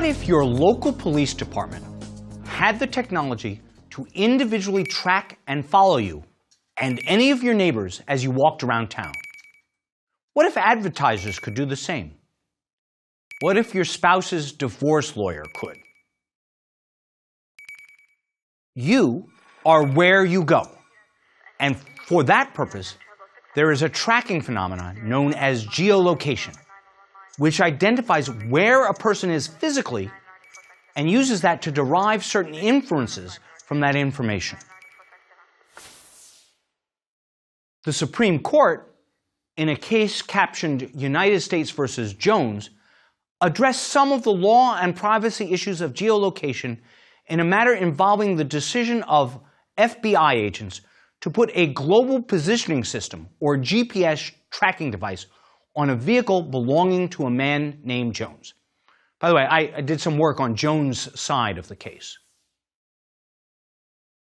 What if your local police department had the technology to individually track and follow you and any of your neighbors as you walked around town? What if advertisers could do the same? What if your spouse's divorce lawyer could? You are where you go. And for that purpose, there is a tracking phenomenon known as geolocation, which identifies where a person is physically and uses that to derive certain inferences from that information. The Supreme Court, in a case captioned United States versus Jones, addressed some of the law and privacy issues of geolocation in a matter involving the decision of FBI agents to put a global positioning system, or GPS tracking device, on a vehicle belonging to a man named Jones. By the way, I did some work on Jones' side of the case.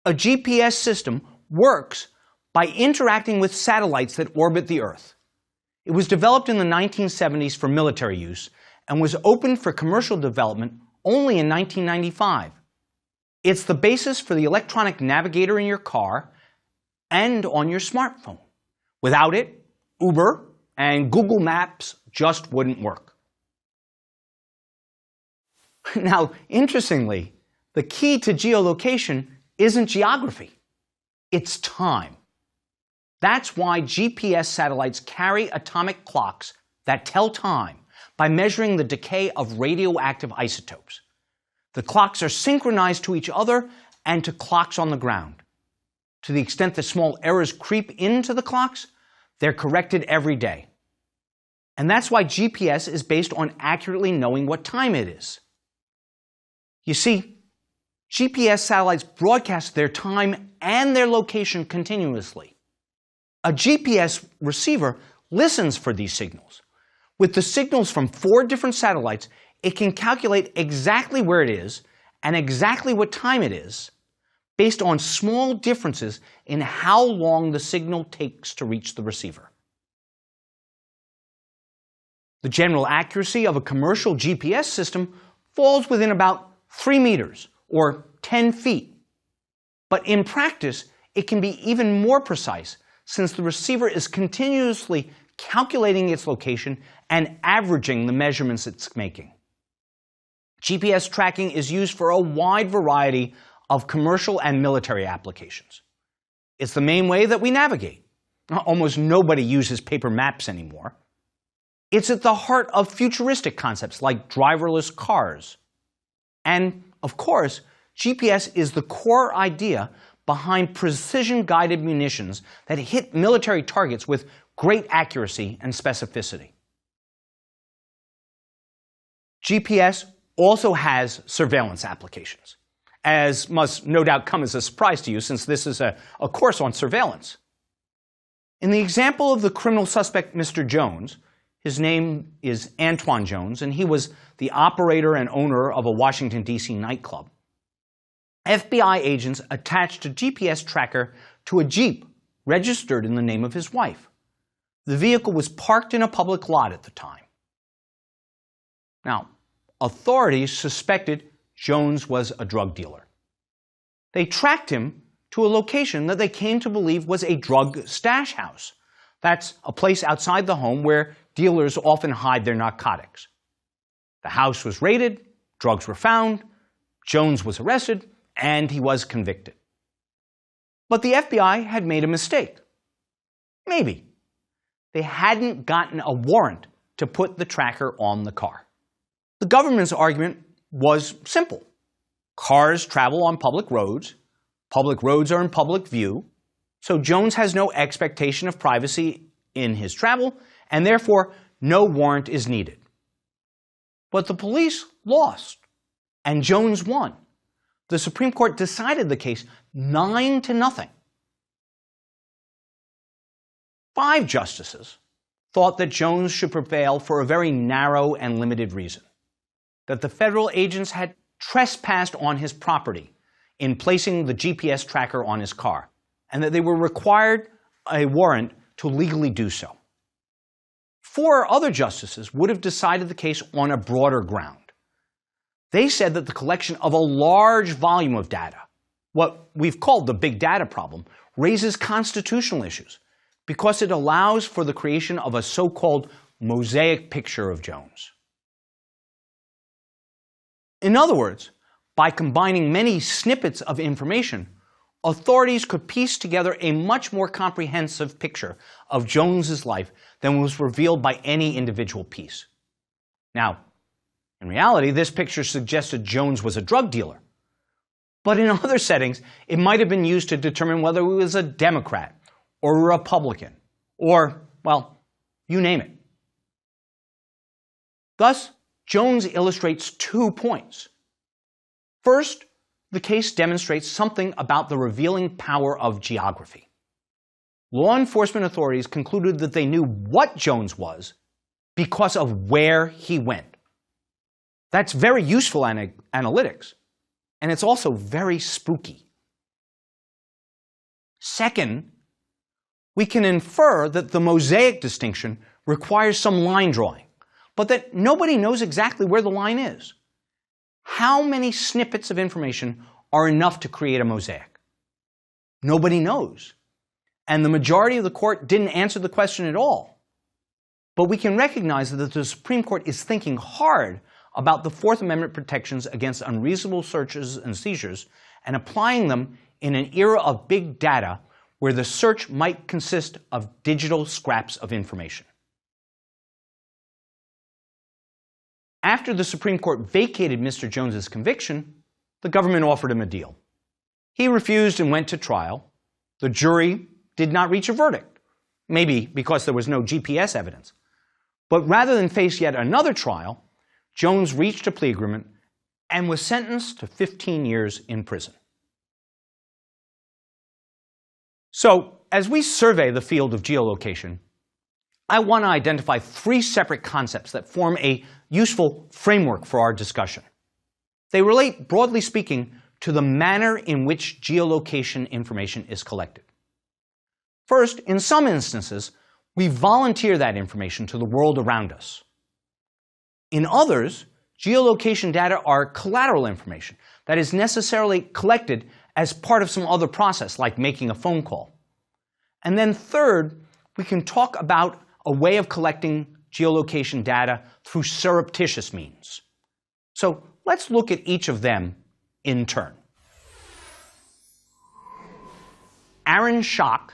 A GPS system works by interacting with satellites that orbit the Earth. It was developed in the 1970s for military use and was opened for commercial development only in 1995. It's the basis for the electronic navigator in your car and on your smartphone. Without it, Uber and Google Maps just wouldn't work. Now, interestingly, the key to geolocation isn't geography, it's time. That's why GPS satellites carry atomic clocks that tell time by measuring the decay of radioactive isotopes. The clocks are synchronized to each other and to clocks on the ground. To the extent that small errors creep into the clocks, they're corrected every day. And that's why GPS is based on accurately knowing what time it is. You see, GPS satellites broadcast their time and their location continuously. A GPS receiver listens for these signals. With the signals from 4 different satellites, it can calculate exactly where it is and exactly what time it is based on small differences in how long the signal takes to reach the receiver. The general accuracy of a commercial GPS system falls within about 3 meters, or 10 feet. But in practice, it can be even more precise since the receiver is continuously calculating its location and averaging the measurements it's making. GPS tracking is used for a wide variety of commercial and military applications. It's the main way that we navigate. Almost nobody uses paper maps anymore. It's at the heart of futuristic concepts like driverless cars. And, of course, GPS is the core idea behind precision-guided munitions that hit military targets with great accuracy and specificity. GPS also has surveillance applications, as must no doubt come as a surprise to you since this is a course on surveillance. In the example of the criminal suspect Mr. Jones, his name is Antoine Jones, and he was the operator and owner of a Washington, D.C. nightclub. FBI agents attached a GPS tracker to a Jeep registered in the name of his wife. The vehicle was parked in a public lot at the time. Now, authorities suspected Jones was a drug dealer. They tracked him to a location that they came to believe was a drug stash house. That's a place outside the home where dealers often hide their narcotics. The house was raided, drugs were found, Jones was arrested, and he was convicted. But the FBI had made a mistake. Maybe. They hadn't gotten a warrant to put the tracker on the car. The government's argument was simple. Cars travel on public roads are in public view, so Jones has no expectation of privacy in his travel, and therefore no warrant is needed. But the police lost, and Jones won. The Supreme Court decided the case 9-0. 5 justices thought that Jones should prevail for a very narrow and limited reason: that the federal agents had trespassed on his property in placing the GPS tracker on his car, and that they were required a warrant to legally do so. 4 other justices would have decided the case on a broader ground. They said that the collection of a large volume of data, what we've called the big data problem, raises constitutional issues because it allows for the creation of a so-called mosaic picture of Jones. In other words, by combining many snippets of information, authorities could piece together a much more comprehensive picture of Jones's life than was revealed by any individual piece. Now, in reality, this picture suggested Jones was a drug dealer. But in other settings, it might have been used to determine whether he was a Democrat or a Republican or, well, you name it. Thus, Jones illustrates 2 points. First, the case demonstrates something about the revealing power of geography. Law enforcement authorities concluded that they knew what Jones was because of where he went. That's very useful analytics, and it's also very spooky. Second, we can infer that the mosaic distinction requires some line drawing, but that nobody knows exactly where the line is. How many snippets of information are enough to create a mosaic? Nobody knows. And the majority of the court didn't answer the question at all. But we can recognize that the Supreme Court is thinking hard about the Fourth Amendment protections against unreasonable searches and seizures and applying them in an era of big data where the search might consist of digital scraps of information. After the Supreme Court vacated Mr. Jones's conviction, the government offered him a deal. He refused and went to trial. The jury did not reach a verdict, maybe because there was no GPS evidence. But rather than face yet another trial, Jones reached a plea agreement and was sentenced to 15 years in prison. So, as we survey the field of geolocation, I want to identify 3 separate concepts that form a useful framework for our discussion. They relate, broadly speaking, to the manner in which geolocation information is collected. First, in some instances, we volunteer that information to the world around us. In others, geolocation data are collateral information that is necessarily collected as part of some other process, like making a phone call. And then third, we can talk about a way of collecting geolocation data through surreptitious means. So let's look at each of them in turn. Aaron Schock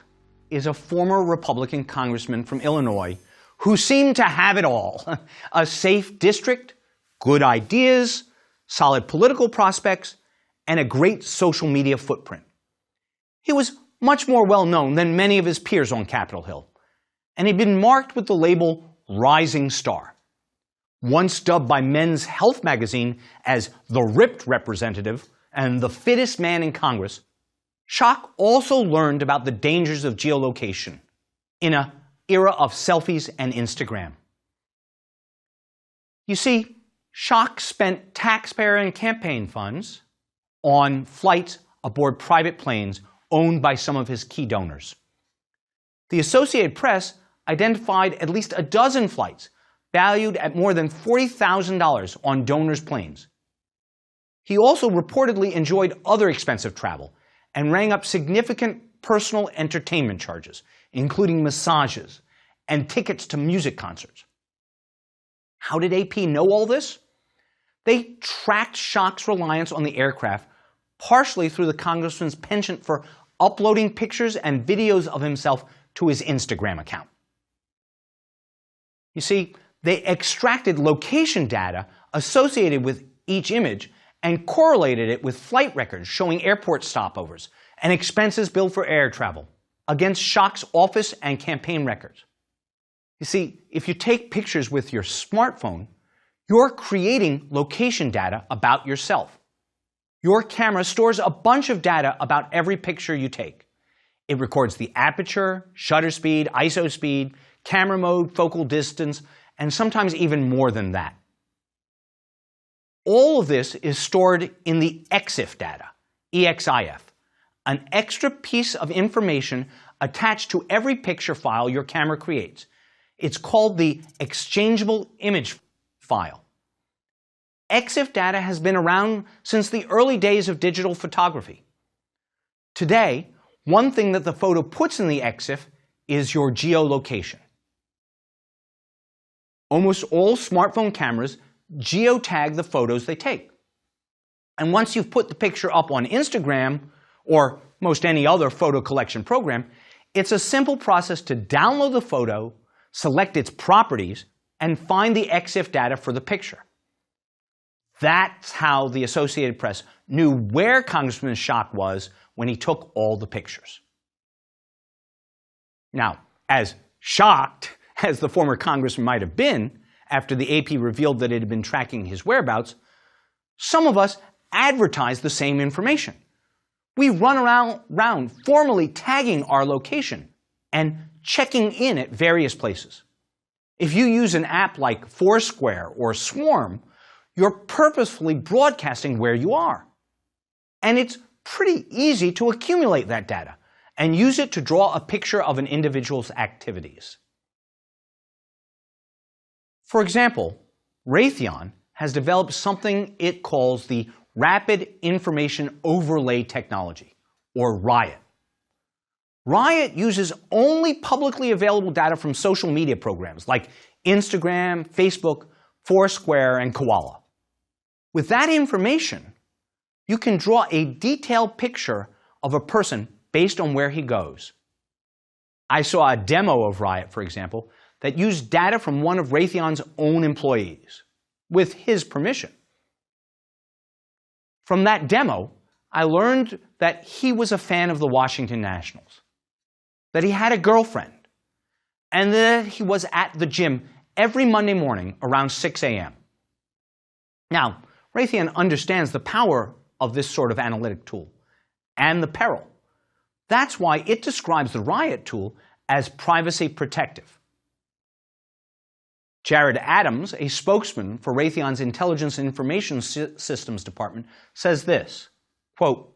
is a former Republican congressman from Illinois who seemed to have it all. A safe district, good ideas, solid political prospects, and a great social media footprint. He was much more well-known than many of his peers on Capitol Hill, and he'd been marked with the label Rising Star. Once dubbed by Men's Health magazine as the ripped representative and the fittest man in Congress, Schock also learned about the dangers of geolocation in an era of selfies and Instagram. You see, Schock spent taxpayer and campaign funds on flights aboard private planes owned by some of his key donors. The Associated Press identified at least a dozen flights valued at more than $40,000 on donors' planes. He also reportedly enjoyed other expensive travel and rang up significant personal entertainment charges, including massages and tickets to music concerts. How did AP know all this? They tracked Schock's reliance on the aircraft partially through the congressman's penchant for uploading pictures and videos of himself to his Instagram account. You see, they extracted location data associated with each image and correlated it with flight records showing airport stopovers and expenses billed for air travel against Schock's office and campaign records. You see, if you take pictures with your smartphone, you're creating location data about yourself. Your camera stores a bunch of data about every picture you take. It records the aperture, shutter speed, ISO speed, camera mode, focal distance, and sometimes even more than that. All of this is stored in the EXIF data, EXIF, an extra piece of information attached to every picture file your camera creates. It's called the exchangeable image file. EXIF data has been around since the early days of digital photography. Today, one thing that the photo puts in the EXIF is your geolocation. Almost all smartphone cameras geotag the photos they take. And once you've put the picture up on Instagram or most any other photo collection program, it's a simple process to download the photo, select its properties, and find the EXIF data for the picture. That's how the Associated Press knew where Congressman Schock was when he took all the pictures. Now, as shocked as the former congressman might have been after the AP revealed that it had been tracking his whereabouts, some of us advertise the same information. We run around formally tagging our location and checking in at various places. If you use an app like Foursquare or Swarm, you're purposefully broadcasting where you are. And it's pretty easy to accumulate that data and use it to draw a picture of an individual's activities. For example, Raytheon has developed something it calls the Rapid Information Overlay Technology, or RIOT. RIOT uses only publicly available data from social media programs like Instagram, Facebook, Foursquare, and Koala. With that information, you can draw a detailed picture of a person based on where he goes. I saw a demo of RIOT, for example, that used data from one of Raytheon's own employees, with his permission. From that demo, I learned that he was a fan of the Washington Nationals, that he had a girlfriend, and that he was at the gym every Monday morning around 6 a.m. Now, Raytheon understands the power of this sort of analytic tool and the peril. That's why it describes the RIOT tool as privacy protective. Jared Adams, a spokesman for Raytheon's Intelligence and Information Systems Department, says this, quote,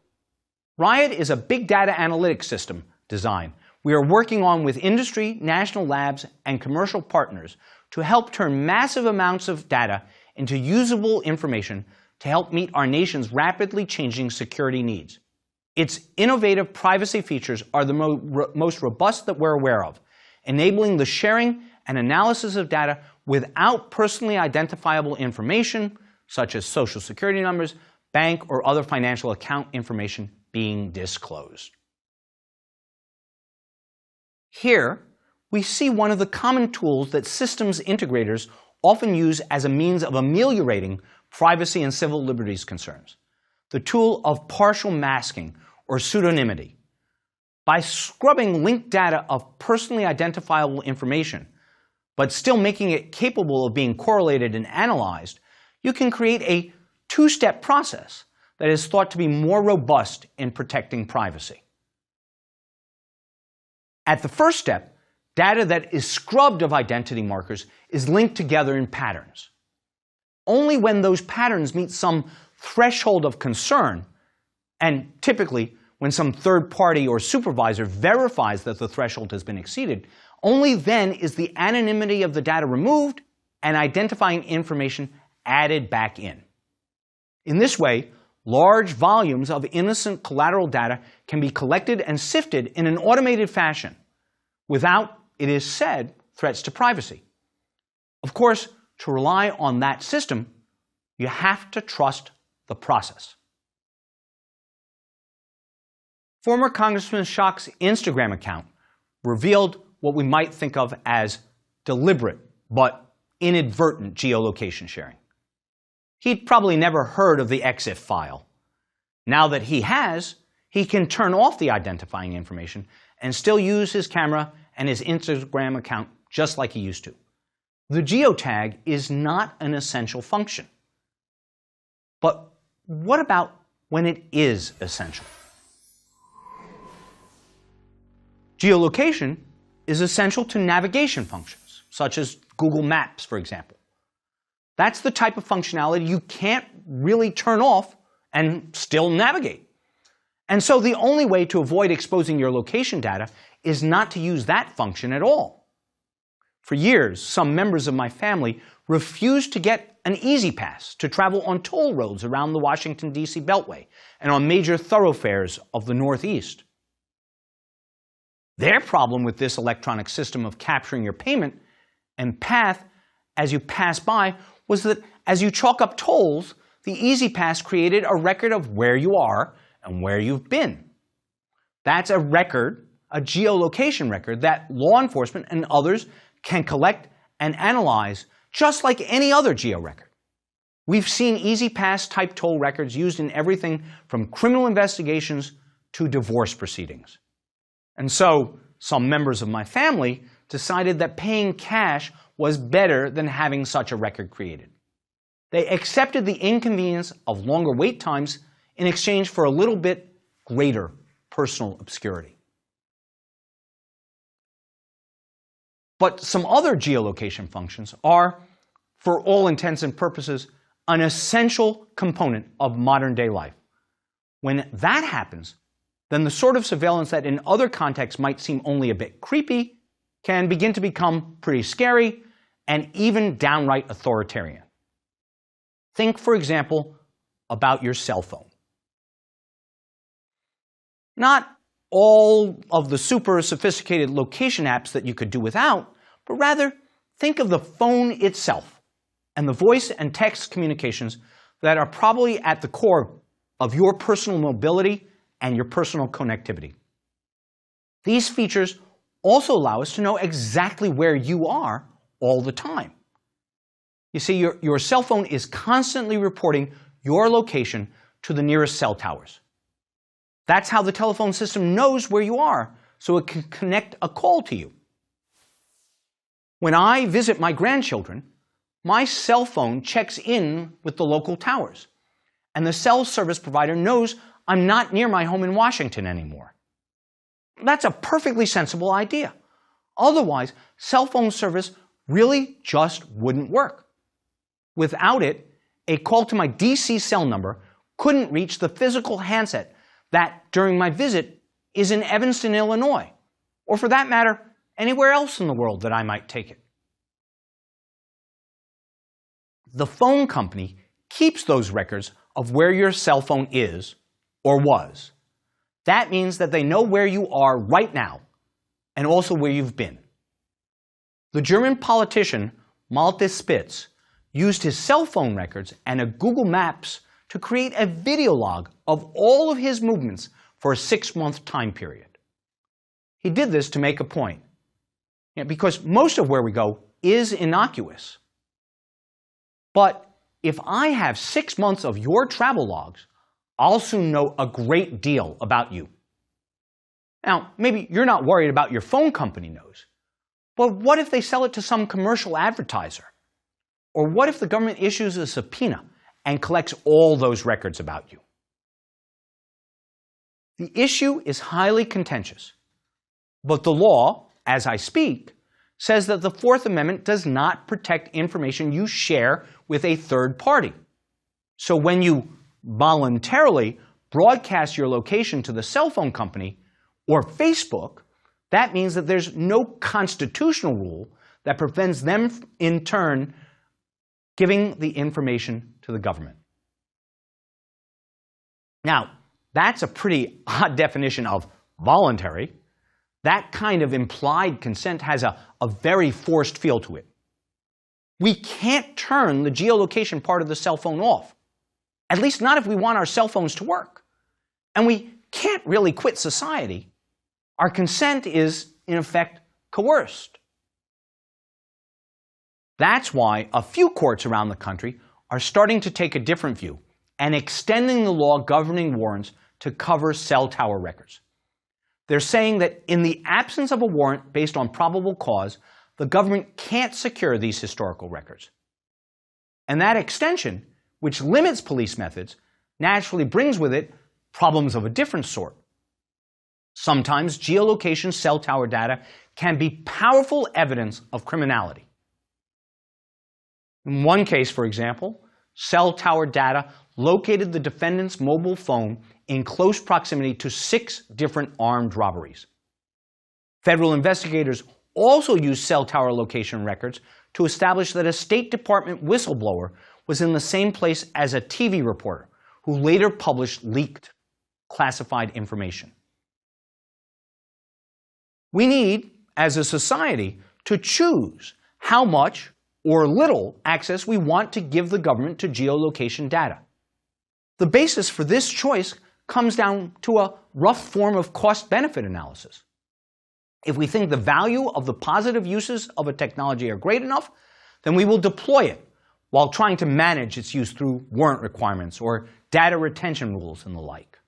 RIOT is a big data analytics system design we are working on with industry, national labs, and commercial partners to help turn massive amounts of data into usable information to help meet our nation's rapidly changing security needs. Its innovative privacy features are the most robust that we're aware of, enabling the sharing and analysis of data without personally identifiable information, such as social security numbers, bank, or other financial account information being disclosed. Here, we see one of the common tools that systems integrators often use as a means of ameliorating privacy and civil liberties concerns, the tool of partial masking or pseudonymity. By scrubbing linked data of personally identifiable information, but still making it capable of being correlated and analyzed, you can create a two-step process that is thought to be more robust in protecting privacy. At the first step, data that is scrubbed of identity markers is linked together in patterns. Only when those patterns meet some threshold of concern, and typically when some third party or supervisor verifies that the threshold has been exceeded, only then is the anonymity of the data removed and identifying information added back in. In this way, large volumes of innocent collateral data can be collected and sifted in an automated fashion without, it is said, threats to privacy. Of course, to rely on that system, you have to trust the process. Former Congressman Schock's Instagram account revealed what we might think of as deliberate but inadvertent geolocation sharing. He'd probably never heard of the EXIF file. Now that he has, he can turn off the identifying information and still use his camera and his Instagram account just like he used to. The geotag is not an essential function. But what about when it is essential? Geolocation is essential to navigation functions, such as Google Maps, for example. That's the type of functionality you can't really turn off and still navigate. And so the only way to avoid exposing your location data is not to use that function at all. For years, some members of my family refused to get an easy pass to travel on toll roads around the Washington, D.C. Beltway and on major thoroughfares of the Northeast. Their problem with this electronic system of capturing your payment and path as you pass by was that as you chalk up tolls, the E-ZPass created a record of where you are and where you've been. That's a record, a geolocation record, that law enforcement and others can collect and analyze just like any other geo record. We've seen E-ZPass type toll records used in everything from criminal investigations to divorce proceedings. And so, some members of my family decided that paying cash was better than having such a record created. They accepted the inconvenience of longer wait times in exchange for a little bit greater personal obscurity. But some other geolocation functions are, for all intents and purposes, an essential component of modern-day life. When that happens, then the sort of surveillance that in other contexts might seem only a bit creepy can begin to become pretty scary and even downright authoritarian. Think, for example, about your cell phone. Not all of the super sophisticated location apps that you could do without, but rather think of the phone itself and the voice and text communications that are probably at the core of your personal mobility and your personal connectivity. These features also allow us to know exactly where you are all the time. You see, your cell phone is constantly reporting your location to the nearest cell towers. That's how the telephone system knows where you are, so it can connect a call to you. When I visit my grandchildren, my cell phone checks in with the local towers, and the cell service provider knows I'm not near my home in Washington anymore. That's a perfectly sensible idea. Otherwise, cell phone service really just wouldn't work. Without it, a call to my DC cell number couldn't reach the physical handset that, during my visit, is in Evanston, Illinois, or for that matter, anywhere else in the world that I might take it. The phone company keeps those records of where your cell phone is or was. That means that they know where you are right now and also where you've been. The German politician Malte Spitz used his cell phone records and a Google Maps to create a video log of all of his movements for a 6-month time period. He did this to make a point, because most of where we go is innocuous. But if I have 6 months of your travel logs, I'll soon know a great deal about you. Now, maybe you're not worried about your phone company knows, but what if they sell it to some commercial advertiser? Or what if the government issues a subpoena and collects all those records about you? The issue is highly contentious, but the law, as I speak, says that the Fourth Amendment does not protect information you share with a third party. So when you voluntarily broadcast your location to the cell phone company or Facebook, that means that there's no constitutional rule that prevents them in turn giving the information to the government. Now, that's a pretty odd definition of voluntary. That kind of implied consent has a very forced feel to it. We can't turn the geolocation part of the cell phone off, at least not if we want our cell phones to work. And we can't really quit society. Our consent is, in effect, coerced. That's why a few courts around the country are starting to take a different view and extending the law governing warrants to cover cell tower records. They're saying that in the absence of a warrant based on probable cause, the government can't secure these historical records. And that extension, which limits police methods, naturally brings with it problems of a different sort. Sometimes geolocation cell tower data can be powerful evidence of criminality. In one case, for example, cell tower data located the defendant's mobile phone in close proximity to 6 different armed robberies. Federal investigators also used cell tower location records to establish that a State Department whistleblower was in the same place as a TV reporter who later published leaked classified information. We need, as a society, to choose how much or little access we want to give the government to geolocation data. The basis for this choice comes down to a rough form of cost-benefit analysis. If we think the value of the positive uses of a technology are great enough, then we will deploy it while trying to manage its use through warrant requirements or data retention rules and the like.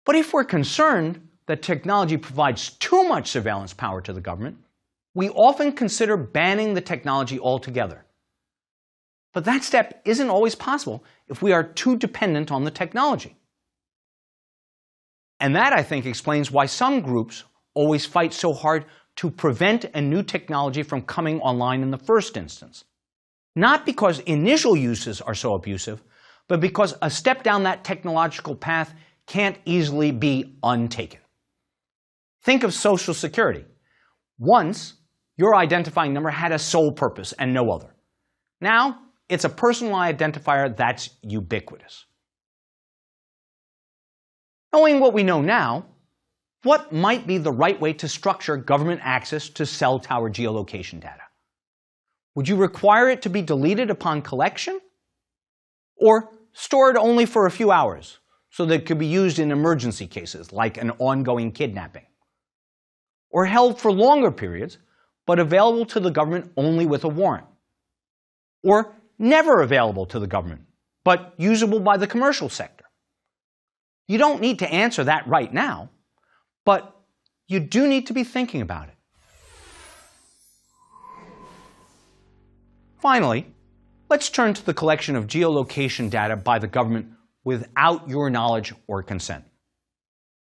But if we're concerned that technology provides too much surveillance power to the government, we often consider banning the technology altogether. But that step isn't always possible if we are too dependent on the technology. And that, I think, explains why some groups always fight so hard to prevent a new technology from coming online in the first instance. Not because initial uses are so abusive, but because a step down that technological path can't easily be untaken. Think of Social Security. Once, your identifying number had a sole purpose and no other. Now, it's a personal identifier that's ubiquitous. Knowing what we know now, what might be the right way to structure government access to cell tower geolocation data? Would you require it to be deleted upon collection? Or stored only for a few hours so that it could be used in emergency cases like an ongoing kidnapping? Or held for longer periods, but available to the government only with a warrant? Or never available to the government, but usable by the commercial sector? You don't need to answer that right now, but you do need to be thinking about it. Finally, let's turn to the collection of geolocation data by the government without your knowledge or consent.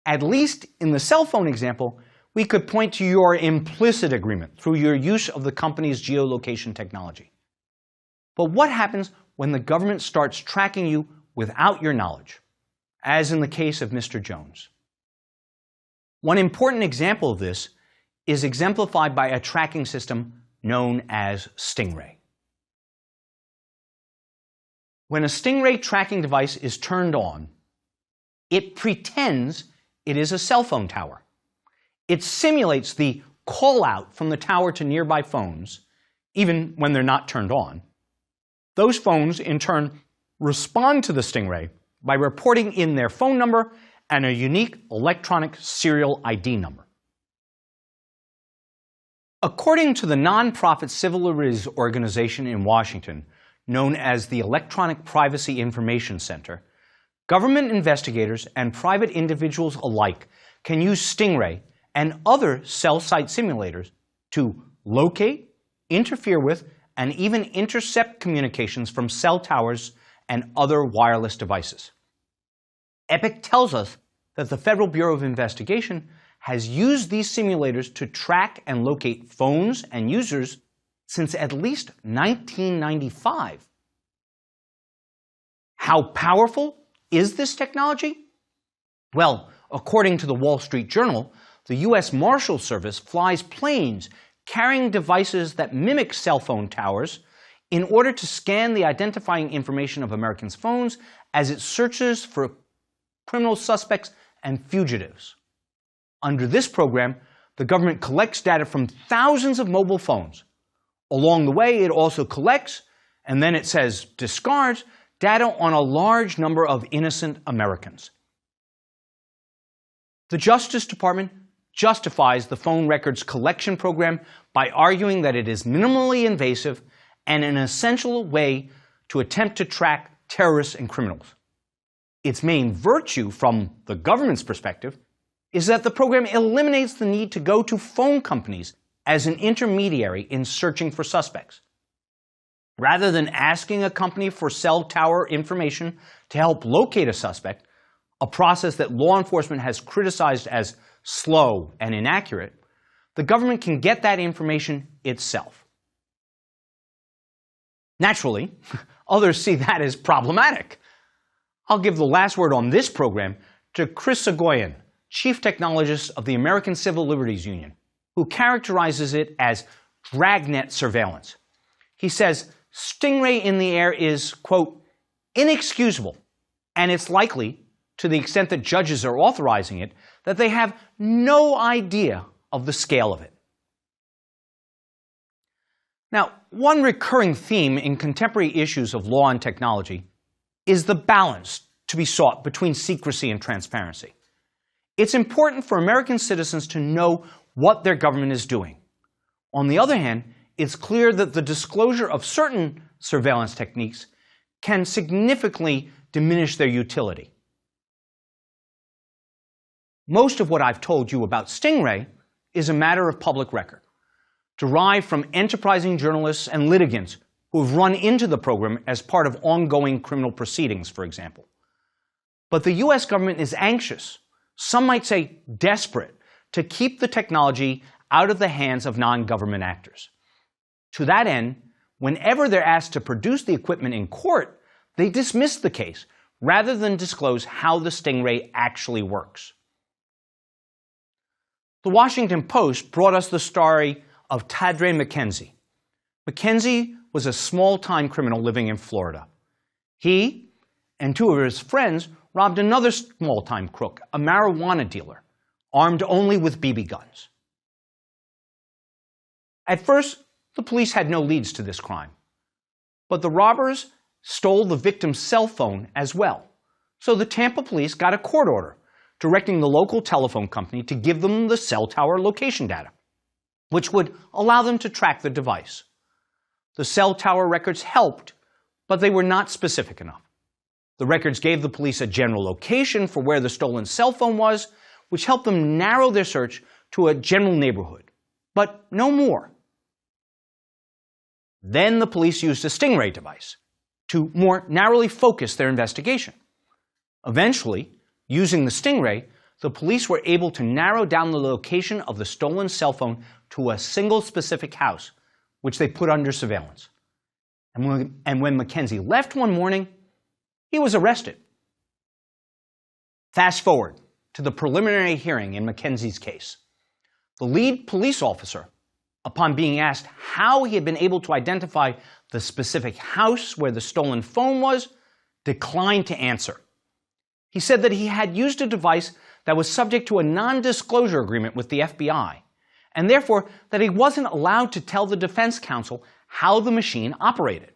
At least in the cell phone example, we could point to your implicit agreement through your use of the company's geolocation technology. But what happens when the government starts tracking you without your knowledge, as in the case of Mr. Jones? One important example of this is exemplified by a tracking system known as Stingray. When a Stingray tracking device is turned on, it pretends it is a cell phone tower. It simulates the call out from the tower to nearby phones, even when they're not turned on. Those phones, in turn, respond to the Stingray by reporting in their phone number and a unique electronic serial ID number. According to the nonprofit civil liberties organization in Washington, known as the Electronic Privacy Information Center, government investigators and private individuals alike can use Stingray and other cell site simulators to locate, interfere with, and even intercept communications from cell towers and other wireless devices. EPIC tells us that the Federal Bureau of Investigation has used these simulators to track and locate phones and users since at least 1995. How powerful is this technology? Well, according to the Wall Street Journal, the U.S. Marshals Service flies planes carrying devices that mimic cell phone towers in order to scan the identifying information of Americans' phones as it searches for criminal suspects and fugitives. Under this program, the government collects data from thousands of mobile phones. Along the way, it also collects, and then it says discards, data on a large number of innocent Americans. The Justice Department justifies the phone records collection program by arguing that it is minimally invasive and an essential way to attempt to track terrorists and criminals. Its main virtue, from the government's perspective, is that the program eliminates the need to go to phone companies as an intermediary in searching for suspects. Rather than asking a company for cell tower information to help locate a suspect, a process that law enforcement has criticized as slow and inaccurate, the government can get that information itself. Naturally, others see that as problematic. I'll give the last word on this program to Chris Sagoyan, Chief Technologist of the American Civil Liberties Union, who characterizes it as dragnet surveillance. He says Stingray in the air is, quote, inexcusable, and it's likely, to the extent that judges are authorizing it, that they have no idea of the scale of it. Now, one recurring theme in contemporary issues of law and technology is the balance to be sought between secrecy and transparency. It's important for American citizens to know what their government is doing. On the other hand, it's clear that the disclosure of certain surveillance techniques can significantly diminish their utility. Most of what I've told you about Stingray is a matter of public record, derived from enterprising journalists and litigants who have run into the program as part of ongoing criminal proceedings, for example. But the US government is anxious, some might say desperate, to keep the technology out of the hands of non-government actors. To that end, whenever they're asked to produce the equipment in court, they dismiss the case rather than disclose how the Stingray actually works. The Washington Post brought us the story of Tadre McKenzie. McKenzie was a small-time criminal living in Florida. He and two of his friends robbed another small-time crook, a marijuana dealer, armed only with BB guns. At first, the police had no leads to this crime, but the robbers stole the victim's cell phone as well. So the Tampa police got a court order directing the local telephone company to give them the cell tower location data, which would allow them to track the device. The cell tower records helped, but they were not specific enough. The records gave the police a general location for where the stolen cell phone was, which helped them narrow their search to a general neighborhood, but no more. Then the police used a Stingray device to more narrowly focus their investigation. Eventually, using the Stingray, the police were able to narrow down the location of the stolen cell phone to a single specific house, which they put under surveillance. And when McKenzie left one morning, he was arrested. Fast forward to the preliminary hearing in McKenzie's case. The lead police officer, upon being asked how he had been able to identify the specific house where the stolen phone was, declined to answer. He said that he had used a device that was subject to a non-disclosure agreement with the FBI, and therefore that he wasn't allowed to tell the defense counsel how the machine operated.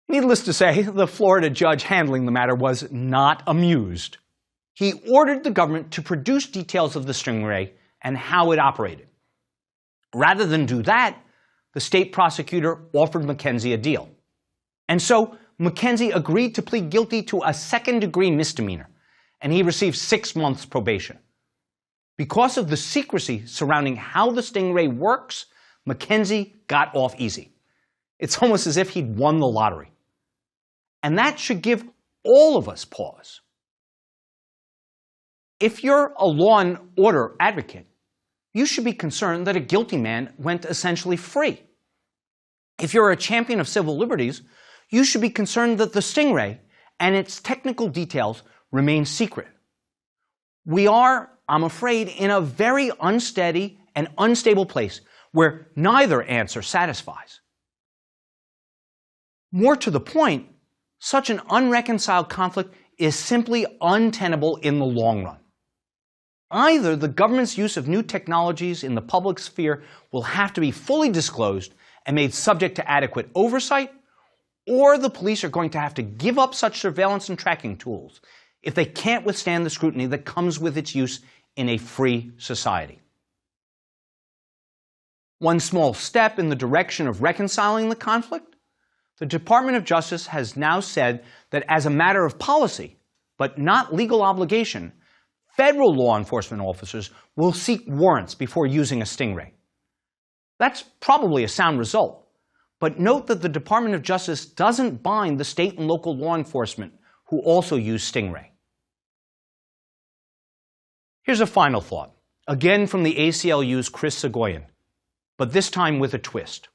Needless to say, the Florida judge handling the matter was not amused. He ordered the government to produce details of the Stingray and how it operated. Rather than do that, the state prosecutor offered McKenzie a deal. And so McKenzie agreed to plead guilty to a second-degree misdemeanor, and he received 6 months probation. Because of the secrecy surrounding how the Stingray works, McKenzie got off easy. It's almost as if he'd won the lottery. And that should give all of us pause. If you're a law and order advocate, you should be concerned that a guilty man went essentially free. If you're a champion of civil liberties, you should be concerned that the Stingray and its technical details remain secret. We are, I'm afraid, in a very unsteady and unstable place where neither answer satisfies. More to the point, such an unreconciled conflict is simply untenable in the long run. Either the government's use of new technologies in the public sphere will have to be fully disclosed and made subject to adequate oversight, or the police are going to have to give up such surveillance and tracking tools if they can't withstand the scrutiny that comes with its use in a free society. One small step in the direction of reconciling the conflict, the Department of Justice has now said that as a matter of policy, but not legal obligation, federal law enforcement officers will seek warrants before using a Stingray. That's probably a sound result, but note that the Department of Justice doesn't bind the state and local law enforcement who also use Stingray. Here's a final thought, again from the ACLU's Chris Soghoian, but this time with a twist.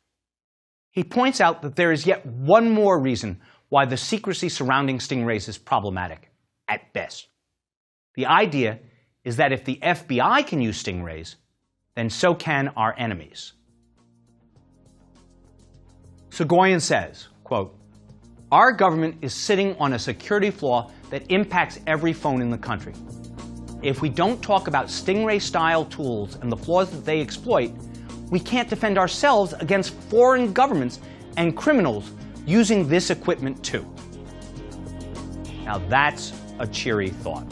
He points out that there is yet one more reason why the secrecy surrounding Stingrays is problematic, at best. The idea is that if the FBI can use Stingrays, then so can our enemies. Soghoian says, quote, "Our government is sitting on a security flaw that impacts every phone in the country. If we don't talk about Stingray-style tools and the flaws that they exploit, we can't defend ourselves against foreign governments and criminals using this equipment too." Now that's a cheery thought.